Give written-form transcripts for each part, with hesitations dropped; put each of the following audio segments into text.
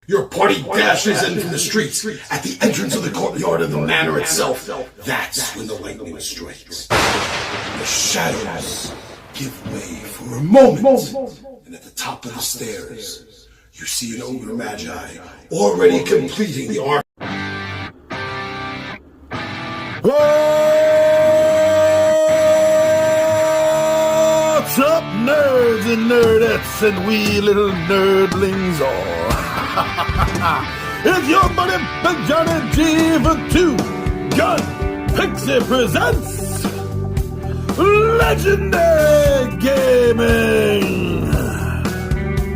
Your party dashes in from the streets at the entrance of the courtyard of the manor itself. That's when the lightning strikes. The shadows give way for a moment. And at the top of the stairs, you see an ogre magi already completing the arc. What's up, nerds and nerdettes and wee little nerdlings all? It's your buddy Big Johnny G for Two Gun Pixie presents Legendary Gaming.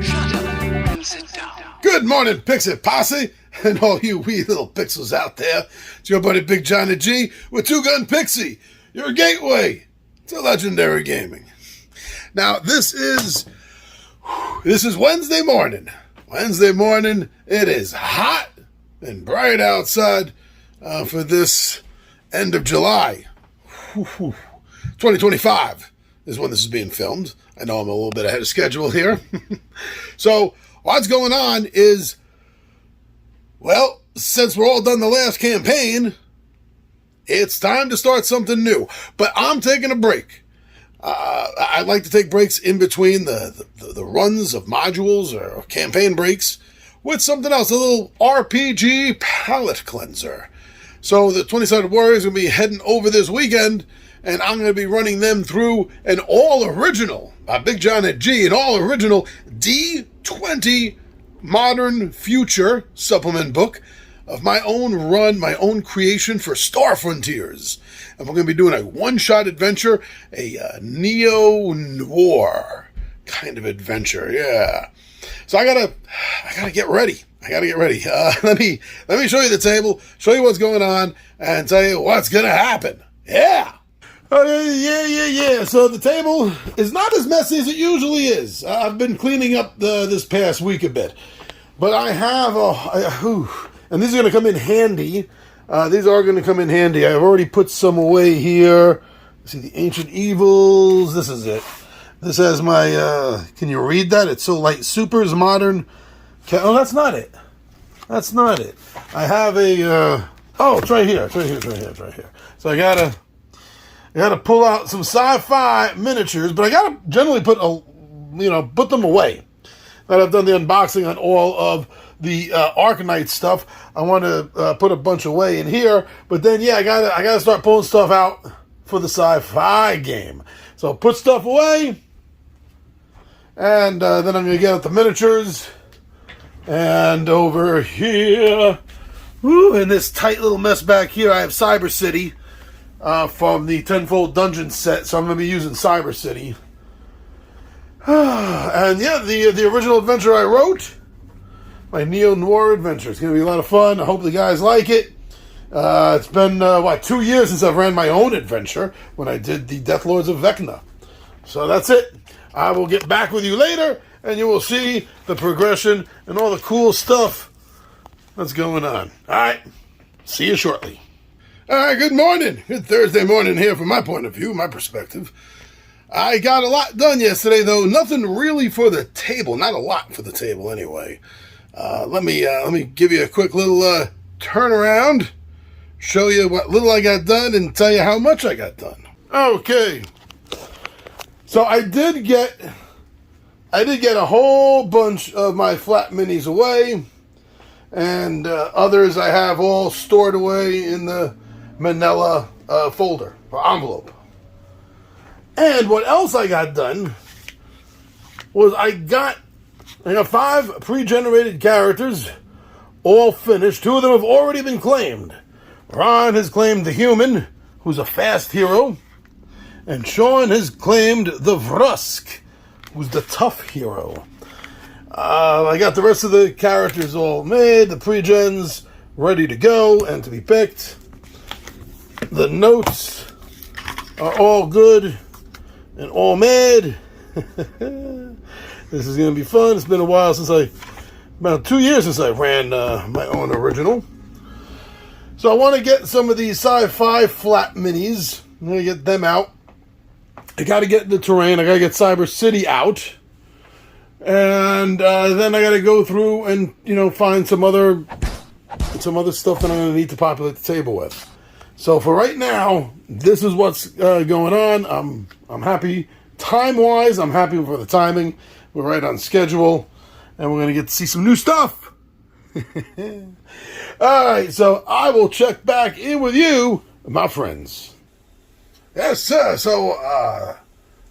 Shut up and sit down. Good morning, Pixie Posse, and all you wee little pixels out there. It's your buddy Big Johnny G with Two Gun Pixie, your gateway to Legendary Gaming. Now, this is Wednesday morning. Wednesday morning, it is hot and bright outside for this end of July. 2025 is when this is being filmed. I know I'm a little bit ahead of schedule here. So, what's going on is, well, since we're all done the last campaign, it's time to start something new. But I'm taking a break. I like to take breaks in between the runs of modules or campaign breaks with something else, a little RPG palate cleanser. So the 20-sided warrior is going to be heading over this weekend, and I'm going to be running them through an all-original, Big John and G, an all-original D20 Modern Future supplement book of my own run, my own creation for Star Frontiers. And we're going to be doing a one-shot adventure, a neo-noir kind of adventure, yeah. So I gotta get ready. Let me show you the table, show you what's going on, and tell you what's gonna happen. Yeah. Yeah. So the table is not as messy as it usually is. I've been cleaning up this past week a bit, but I have and these are going to come in handy. These are going to come in handy. I've already put some away here. See the Ancient Evils. This is it. This has my, can you read that? It's so light. Super's Modern. Oh, that's not it. That's not it. I have a, it's right here. It's right here. So I gotta pull out some sci-fi miniatures, but I gotta generally put them away. That I've done the unboxing on all of the Arcanite stuff. I want to put a bunch away in here, but then I gotta start pulling stuff out for the sci-fi game. So put stuff away, and then I'm gonna get out the miniatures, and over here, in this tight little mess back here, I have Cyber City from the Tenfold Dungeon set. So I'm gonna be using Cyber City, and the original adventure I wrote. My neo-noir adventure. It's going to be a lot of fun. I hope the guys like it. It's been, 2 years since I've ran my own adventure when I did the Death Lords of Vecna. So that's it. I will get back with you later, and you will see the progression and all the cool stuff that's going on. All right. See you shortly. All right, good morning. Good Thursday morning here from my point of view, my perspective. I got a lot done yesterday, though. Nothing really for the table. Not a lot for the table, anyway. Let me give you a quick little turnaround, show you what little I got done, and tell you how much I got done. Okay, so I did get a whole bunch of my flat minis away, and others I have all stored away in the manila folder or envelope. And what else I got done was I got 5 pre-generated characters, all finished. 2 of them have already been claimed. Ron has claimed the human, who's a fast hero, and Sean has claimed the Vrusk, who's the tough hero. I got the rest of the characters all made, the pre-gens ready to go and to be picked. The notes are all good and all made. This is going to be fun. It's been a while about 2 years since I ran my own original. So I want to get some of these sci-fi flat minis. I'm going to get them out. I got to get the terrain. I got to get Cyber City out. And then I got to go through and, find some other stuff that I'm going to need to populate the table with. So for right now, this is what's going on. I'm happy time-wise. I'm happy for the timing. We're right on schedule, and we're going to get to see some new stuff. All right, so I will check back in with you, my friends. Yes, sir. So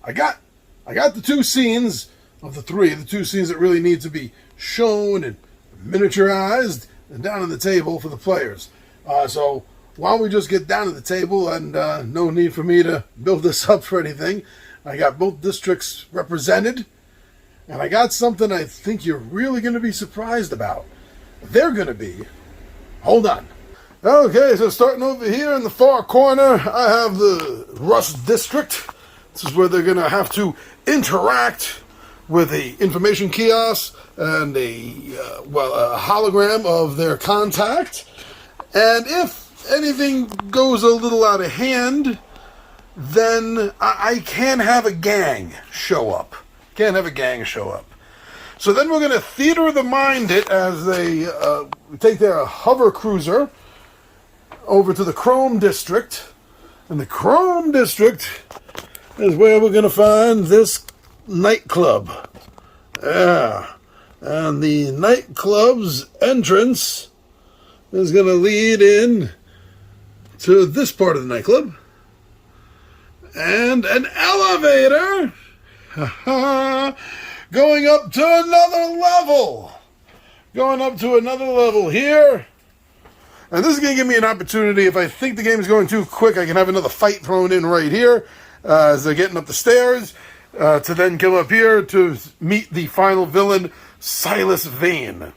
I got the two scenes of the three, the two scenes that really need to be shown and miniaturized and down on the table for the players. So why don't we just get down to the table, and no need for me to build this up for anything. I got both districts represented, and I got something I think you're really going to be surprised about. They're going to be... Hold on. Okay, so starting over here in the far corner, I have the Rust District. This is where they're going to have to interact with a information kiosk and a hologram of their contact. And if anything goes a little out of hand, then I can have a gang show up. So then we're going to theater of the mind it as they take their hover cruiser over to the Chrome District. And the Chrome District is where we're going to find this nightclub. Yeah. And the nightclub's entrance is going to lead in to this part of the nightclub. And an elevator going up to another level. Here. And this is going to give me an opportunity. If I think the game is going too quick, I can have another fight thrown in right here as they're getting up the stairs to then come up here to meet the final villain, Silas Vane.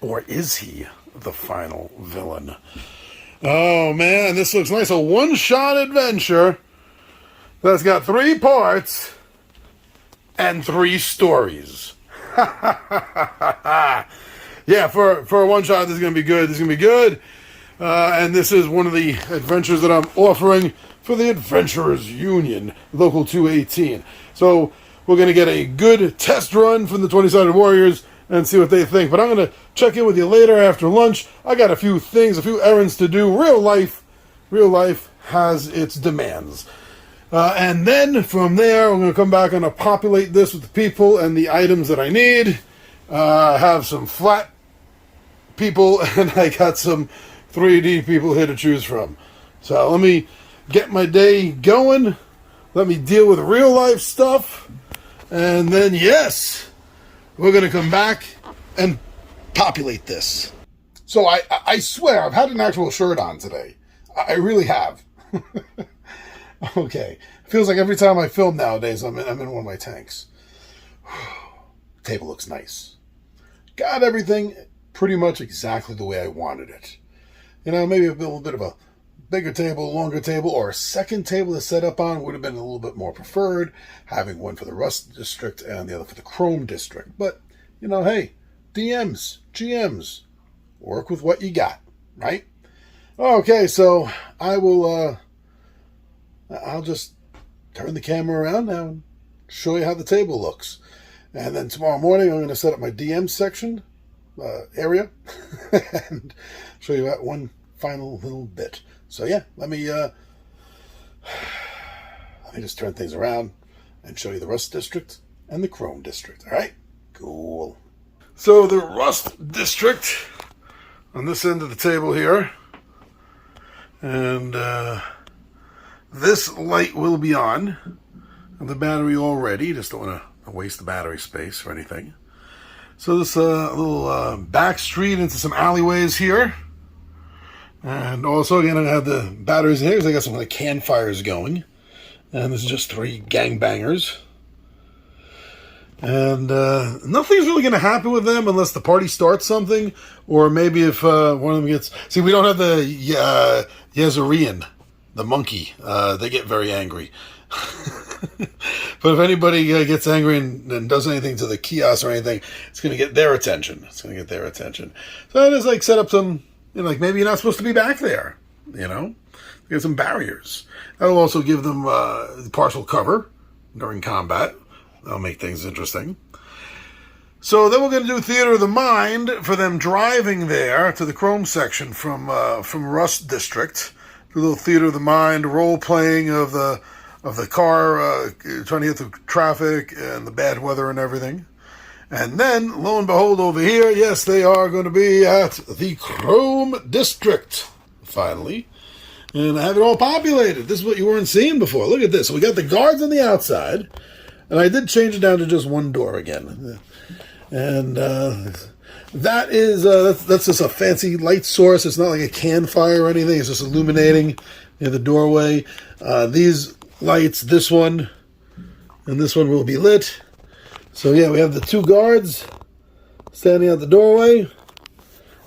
Or is he the final villain? Oh, man, this looks nice. A one-shot adventure that's got 3 parts and 3 stories. Yeah, for a one-shot, this is going to be good. And this is one of the adventures that I'm offering for the Adventurers Union, Local 218. So we're going to get a good test run from the 20-sided Warriors and see what they think. But I'm going to check in with you later after lunch. I got a few errands to do. Real life has its demands. And then from there, I'm going to come back and populate this with the people and the items that I need. I have some flat people, and I got some 3D people here to choose from. So let me get my day going. Let me deal with real life stuff. And then, yes, we're going to come back and populate this. So I swear, I've had an actual shirt on today. I really have. Okay. Feels like every time I film nowadays, I'm in one of my tanks. Table looks nice. Got everything pretty much exactly the way I wanted it. Maybe a little bit of a bigger table, longer table, or a second table to set up on would have been a little bit more preferred. Having one for the Rust District and the other for the Chrome District. But, hey, DMs, GMs, work with what you got, right? Okay, so I'll just turn the camera around now and show you how the table looks. And then tomorrow morning, I'm going to set up my DM section area and show you that one final little bit. So yeah, let me just turn things around and show you the Rust District and the Chrome District. All right, cool. So the Rust District on this end of the table here, and this light will be on. The battery all ready. Just don't want to waste the battery space or anything. So this little back street into some alleyways here. And also, again, I have the batteries in here because I got some like campfires going. And this is just 3 gangbangers. And nothing's really going to happen with them unless the party starts something. Or maybe if one of them gets... See, we don't have the Yazarian, the monkey. They get very angry. But if anybody gets angry and does anything to the kiosk or anything, it's going to get their attention. So I just like set up some, like maybe you're not supposed to be back there, get some barriers. That'll also give them partial cover during combat. That'll make things interesting. So then we're going to do Theater of the Mind for them driving there to the Chrome section from Rust District. Do a little Theater of the Mind role playing of the car trying to get through traffic and the bad weather and everything. And then, lo and behold, over here, yes, they are going to be at the Chrome District, finally. And I have it all populated. This is what you weren't seeing before. Look at this. So we got the guards on the outside, and I did change it down to just one door again. And that's just a fancy light source. It's not like a campfire or anything. It's just illuminating the doorway. These lights, this one and this one will be lit. So yeah, we have the two guards standing at the doorway.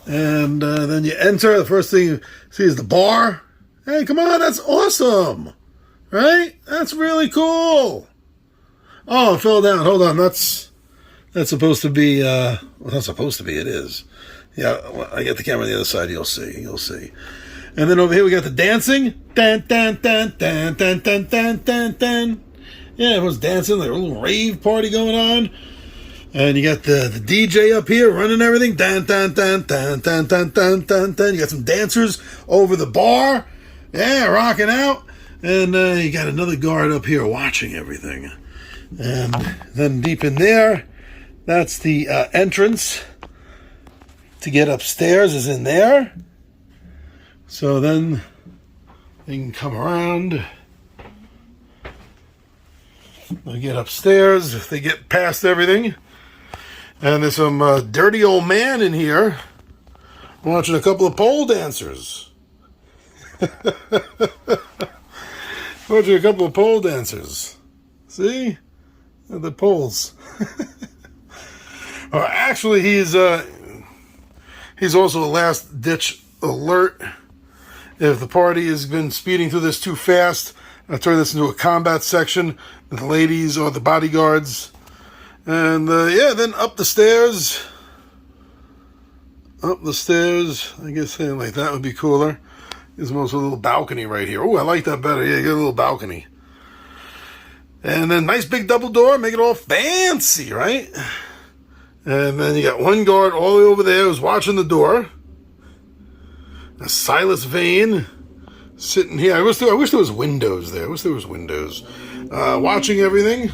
And then you enter. The first thing you see is the bar. Hey, come on, that's awesome. Right? That's really cool. Oh, it fell down. Hold on, that's supposed to be, well, not supposed to be, it is. Yeah, well, I get the camera on the other side, you'll see. And then over here we got the dancing. Dun, dun, dun, dun, dun, dun, dun, dun, dun. Yeah, everyone's dancing, like a little rave party going on. And you got the DJ up here running everything. Dun, dun, dun, dun, dun, dun, dun, dun, dun. You got some dancers over the bar. Yeah, rocking out. And you got another guard up here watching everything. And then deep in there, that's the entrance to get upstairs is in there. So then they can come around. They get upstairs. They get past everything. And there's some dirty old man in here watching a couple of pole dancers. Watching a couple of pole dancers. See? The poles. Actually, he's also a last-ditch alert. If the party has been speeding through this too fast, I'll turn this into a combat section with the ladies or the bodyguards. And, then up the stairs. Up the stairs. I guess saying like that would be cooler. There's also a little balcony right here. Oh, I like that better. Yeah, you get a little balcony. And then nice big double door, make it all fancy, right? And then you got one guard all the way over there who's watching the door. Silas Vane sitting here. I wish there was windows there. Watching everything.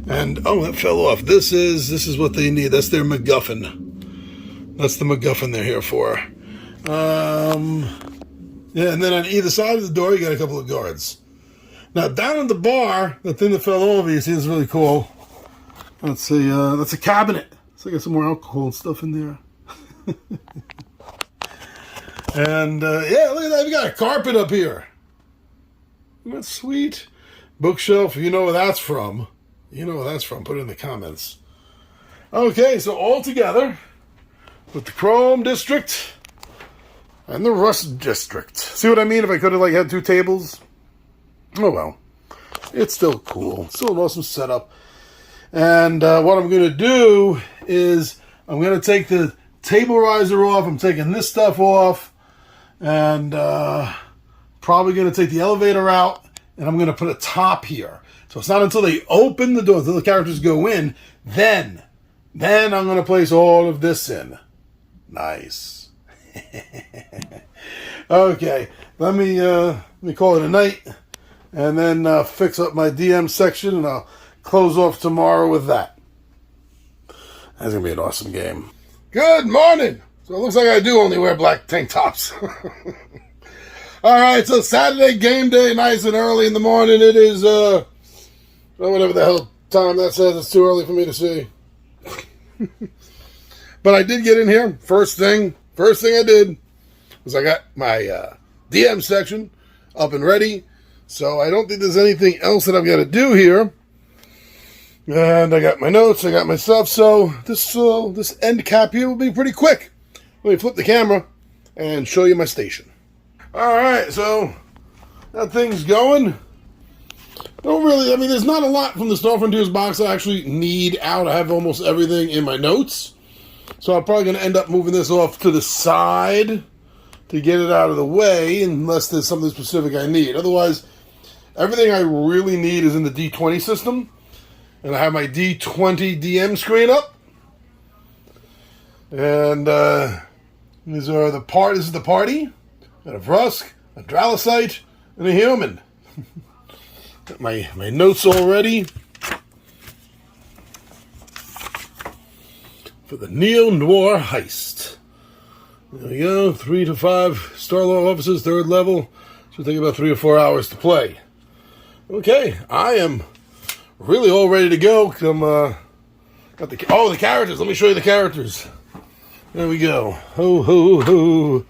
And oh, that fell off. This is what they need. That's their MacGuffin. That's the MacGuffin they're here for. Yeah, and then on either side of the door, you got a couple of guards. Now, down at the bar, the thing that fell over, you see, is really cool. That's a cabinet. So I got some more alcohol and stuff in there. And, yeah, look at that. We got a carpet up here. Isn't that sweet? Bookshelf, you know where that's from. Put it in the comments. Okay, so all together with the Chrome District and the Rust District. See what I mean if I could have, had two tables? Oh, well. It's still cool. It's still an awesome setup. And what I'm going to do is I'm going to take the table riser off. I'm taking this stuff off. And probably going to take the elevator out. And I'm going to put a top here. So it's not until they open the door, until the characters go in, then I'm going to place all of this in. Nice. Okay. Let me call it a night. And then fix up my DM section, and I'll close off tomorrow with that. That's going to be an awesome game. Good morning! So it looks like I do only wear black tank tops. Alright, so Saturday game day, nice and early in the morning. It is, whatever the hell time that says. It's too early for me to see. But I did get in here. First thing I did was I got my DM section up and ready. So I don't think there's anything else that I've got to do here. And I got my notes, I got my stuff. So this end cap here will be pretty quick. Let me flip the camera and show you my station. Alright, so that thing's going. There's not a lot from the Star Frontiers box I actually need out. I have almost everything in my notes. So I'm probably going to end up moving this off to the side to get it out of the way, unless there's something specific I need. Otherwise, everything I really need is in the D20 system. And I have my D20 DM screen up. And this is the party. Got a Vrusk, a Dralosite, and a human. Got my notes all ready for the Noir Heist. There we go. 3 to 5 Star-Lord officers, 3rd level. Should take about 3 or 4 hours to play. Okay, I am really all ready to go. Got the characters. Let me show you the characters. There we go. Ho ho ho.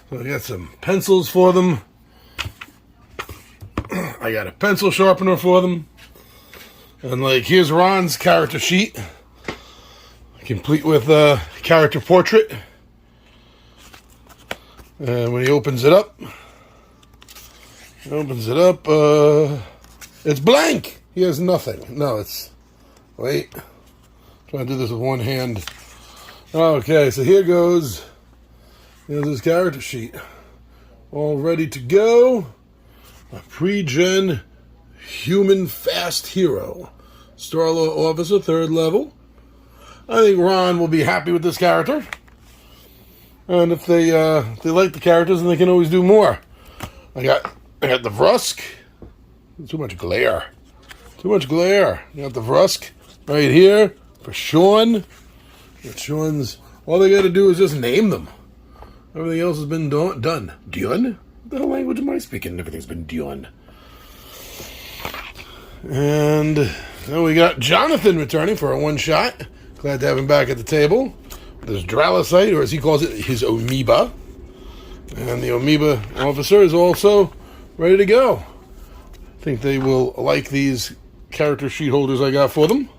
So I got some pencils for them. I got a pencil sharpener for them. And here's Ron's character sheet, complete with a character portrait. And when he opens it up, it's blank. He has nothing. No, wait. Trying to do this with one hand. Okay, so here goes. Here's his character sheet. All ready to go. A pre-gen human fast hero. Star-Lord officer, 3rd level. I think Ron will be happy with this character. And if they like the characters, then they can always do more. I got the Vrusk. Too much glare. I got the Vrusk right here for Sean. Sean's. All they got to do is just name them. Everything else has been done. Dion? What the hell language am I speaking? Everything's been Dion. And then we got Jonathan returning for a one-shot. Glad to have him back at the table. There's Dralosite, or as he calls it, his amoeba. And the amoeba officer is also ready to go. I think they will like these character sheet holders I got for them.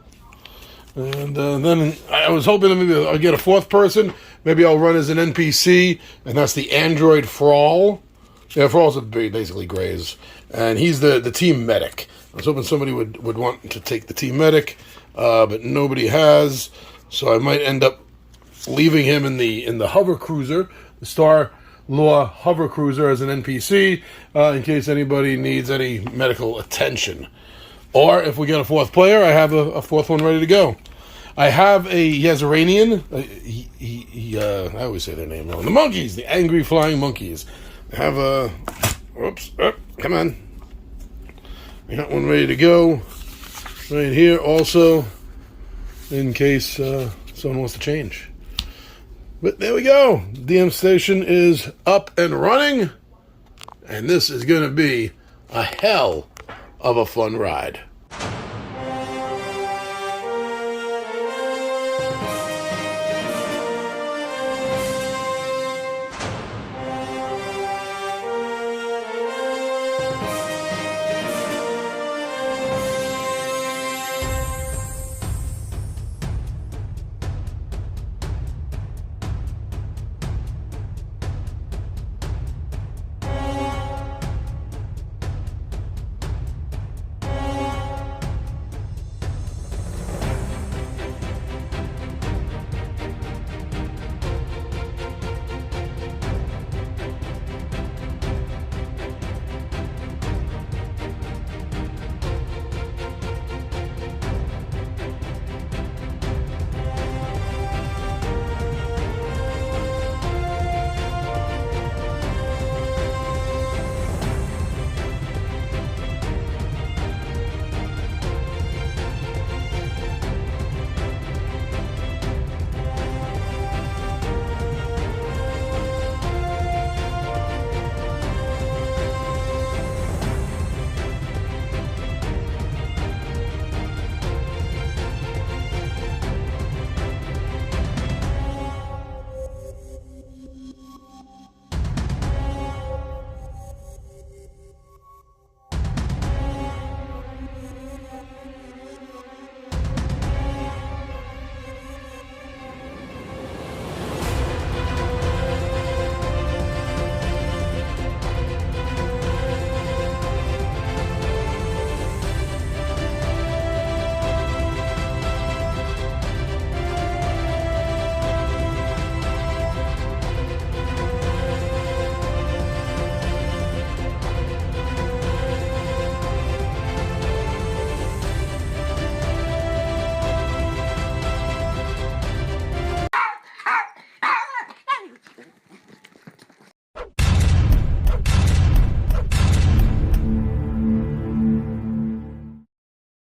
And then I was hoping that maybe I'll get a 4th person. Maybe I'll run as an NPC, and that's the android Frawl. Yeah, Frawl's basically Grays. And he's the team medic. I was hoping somebody would want to take the team medic, but nobody has. So I might end up leaving him in the hover cruiser, the Star-Lord hover cruiser as an NPC, in case anybody needs any medical attention. Or if we get a 4th player, I have a 4th one ready to go. I have he has Iranian. I always say their name wrong. The monkeys, the angry flying monkeys. I have come on. I got one ready to go right here also, in case someone wants to change. But there we go. DM station is up and running, and this is going to be a hell of a fun ride.